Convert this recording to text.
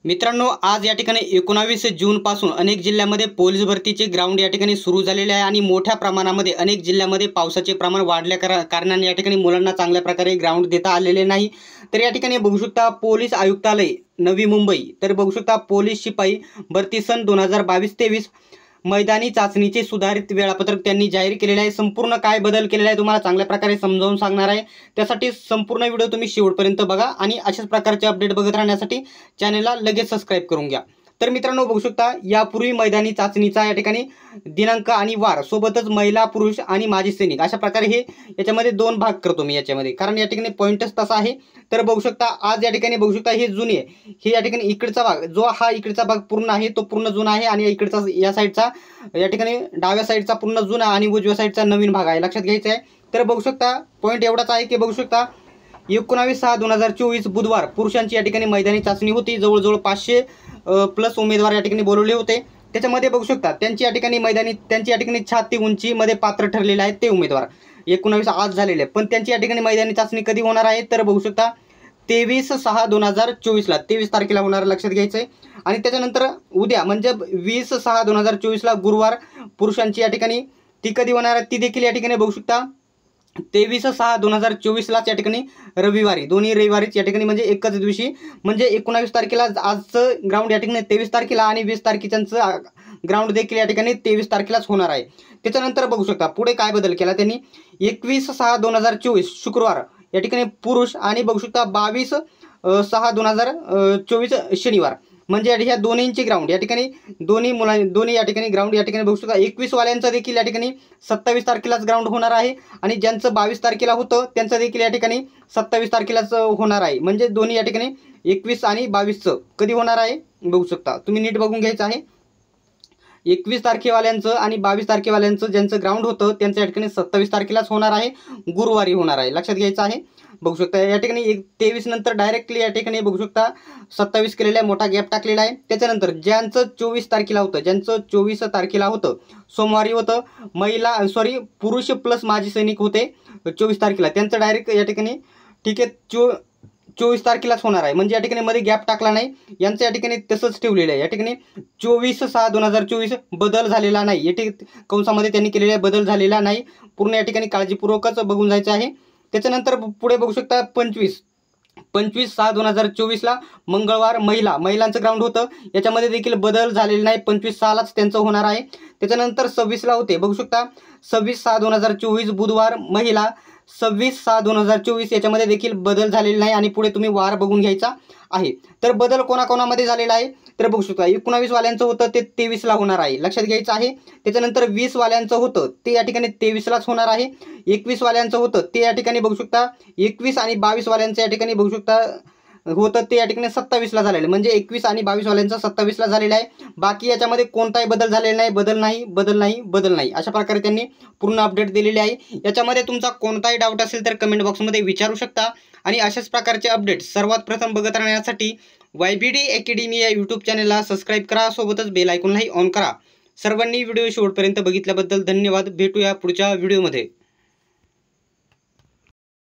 मित्रांनो, आज या ठिकाणी 19 जून पासून अनेक जिल्ह्यांमध्ये पोलीस भरतीचे ग्राउंड या ठिकाणी सुरू झालेले आहे आणि मोठ्या प्रमाणामध्ये अनेक जिल्ह्यांमध्ये पावसाचे प्रमाण वाढल्या कारणाने या ठिकाणी मुलांना चांगल्या प्रकारे ग्राउंड देता आलेले नाही। तर या ठिकाणी बघू शकता पोलीस आयुक्तालय नवी मुंबई, तर बघू शकता पोलीस शिपाई भरती सन 2022-23 मैदानी चाचणीचे सुधारित वेळापत्रक त्यांनी जाहीर केलेले आहे। संपूर्ण काय बदल केलेला आहे तुम्हाला चांगल्या प्रकारे समजावून सांगणार आहे, त्यासाठी संपूर्ण व्हिडिओ तुम्ही शेवटपर्यंत बघा आणि अशाच प्रकारचे अपडेट बघत राहण्यासाठी चॅनलला लगेच सबस्क्राइब करून घ्या। तर मित्रांनो, बघू शकता यापूर्वी मैदानी चाचणीचा या ठिकाणी दिनांक आणि वार सोबतच महिला पुरुष आणि माजी सैनिक अशा प्रकारे हे याच्यामध्ये दोन भाग करतो मी याच्यामध्ये, कारण या ठिकाणी पॉइंटच तसा आहे। तर बघू शकता आज या ठिकाणी बघू शकता हे जुने हे या ठिकाणी इकडचा भाग जो हा इकडचा भाग पूर्ण आहे तो पूर्ण जुना आहे आणि इकडचा या साईडचा या ठिकाणी डाव्या साईडचा पूर्ण जुना आणि उजव्या साईडचा नवीन भाग आहे, लक्षात घ्यायचा आहे। तर बघू शकता पॉइंट एवढाच आहे की बघू शकता 19/6/2024 बुधवार पुरुषांची या ठिकाणी मैदानी चाचणी होती। जवळजवळ 500 प्लस उमेदवार या ठिकाणी बोलवले होते। त्याच्यामध्ये बघू शकता त्यांची या ठिकाणी छाती उंचीमध्ये पात्र ठरलेले आहेत ते उमेदवार 19 आज झालेले, पण त्यांची या ठिकाणी मैदानी चाचणी कधी होणार आहे तर बघू शकता 23/6/2024 ला 23 तारखेला होणार, लक्षात घ्यायचं आहे। आणि त्याच्यानंतर उद्या म्हणजे 20/6/2024 ला गुरुवार पुरुषांची या ठिकाणी ती कधी होणार आहे ती देखील या ठिकाणी बघू शकता 23/6/2024 लाच या ठिकाणी रविवारी, दोन्ही रविवारीच या ठिकाणी म्हणजे एकच दिवशी म्हणजे 19 तारखेला आजचं ग्राउंड या ठिकाणी 23 तारखेला आणि 20 तारखेचं ग्राउंड देखील या ठिकाणी 23 तारखेलाच होणार आहे। त्याच्यानंतर बघू शकता पुढे काय बदल केला त्यांनी 21/6/2024 शुक्रवार या ठिकाणी पुरुष आणि बघू शकता 22/6/2024 शनिवार म्हणजे ह्या दोन्हींची ग्राउंड या ठिकाणी दोन्ही या ठिकाणी ग्राउंड या ठिकाणी बघू शकता 21 वाल्यांचा देखील या ठिकाणी 27 तारखेलाच ग्राउंड होणार आहे आणि ज्यांचं 22 तारखेला होतं त्यांचं देखील या ठिकाणी 27 तारखेलाच होणार आहे। म्हणजे दोन्ही या ठिकाणी 21 आणि 22चं कधी होणार आहे बघू शकता, तुम्ही नीट बघून घ्यायचं आहे। 21 तारखेवाल्यांचं आणि 22 तारखेवाल्यांचं ज्यांचं ग्राउंड होतं त्यांचं या ठिकाणी 27 तारखेलाच होणार आहे, गुरुवारी होणार आहे, लक्षात घ्यायचं आहे। बघू शकता या ठिकाणी 23 नंतर डायरेक्टली या ठिकाणी बघू शकता 27 केलेला आहे, मोठा गॅप टाकलेला आहे। त्याच्यानंतर ज्यांचं 24 तारखेला होतं सोमवारी होतं पुरुष प्लस माजी सैनिक होते 24 तारखेला, त्यांचं डायरेक्ट या ठिकाणी ठीक आहे 24 तारखेलाच होणार आहे, म्हणजे या ठिकाणी मध्ये गॅप टाकला नाही, यांचं या ठिकाणी तसंच ठेवलेलं आहे। या ठिकाणी 24/6/2024 बदल झालेला नाही, या ठिकाणी कंसामध्ये त्यांनी केलेला बदल झालेला नाही, पूर्ण या ठिकाणी काळजीपूर्वकच बघून जायचं आहे। त्याच्यानंतर पुढे बघू शकता 25/6/2024 ला मंगळवार महिलांचं ग्राउंड होतं, याच्यामध्ये देखील बदल झालेला नाही, 25/6लाच त्यांचं होणार आहे। त्याच्यानंतर 26 ला होते बघू शकता 26/6/2024 बुधवार महिला 26/6/2024 याच्यामध्ये देखील बदल झालेला नाही आणि पुढे तुम्ही वार बघून घ्यायचा आहे। तर बदल कोणाकोणामध्ये झालेला आहे तर बघू शकता 19 वाल्यांचं होतं ते 23 ला होणार आहे, लक्षात घ्यायचं आहे। त्याच्यानंतर 20 वाल्यांचं होतं ते या ठिकाणी 23 लाच होणार आहे। 21 वाल्यांचं होतं ते या ठिकाणी बघू शकता 21 आणि 22 वाल्यांचं या ठिकाणी बघू शकता होतं ते या ठिकाणी 27 ला झालेलं, म्हणजे 21 आणि 22 वाल्यांचं 27 ला झालेलं आहे। बाकी याच्यामध्ये कोणताही बदल झालेला नाही, बदल नाही अशा प्रकारे त्यांनी पूर्ण अपडेट दिलेले आहे। याच्यामध्ये तुमचा कोणताही डाऊट असेल तर कमेंट बॉक्समध्ये विचारू शकता आणि अशाच प्रकारचे अपडेट सर्वात प्रथम बघत राहण्यासाठी YBD अकॅडमी या यूट्यूब चॅनलला सबस्क्राईब करा, सोबतच बेल आयकॉनलाही ऑन करा। सर्वांनी व्हिडिओ शेवटपर्यंत बघितल्याबद्दल धन्यवाद, भेटूया पुढच्या व्हिडिओमध्ये।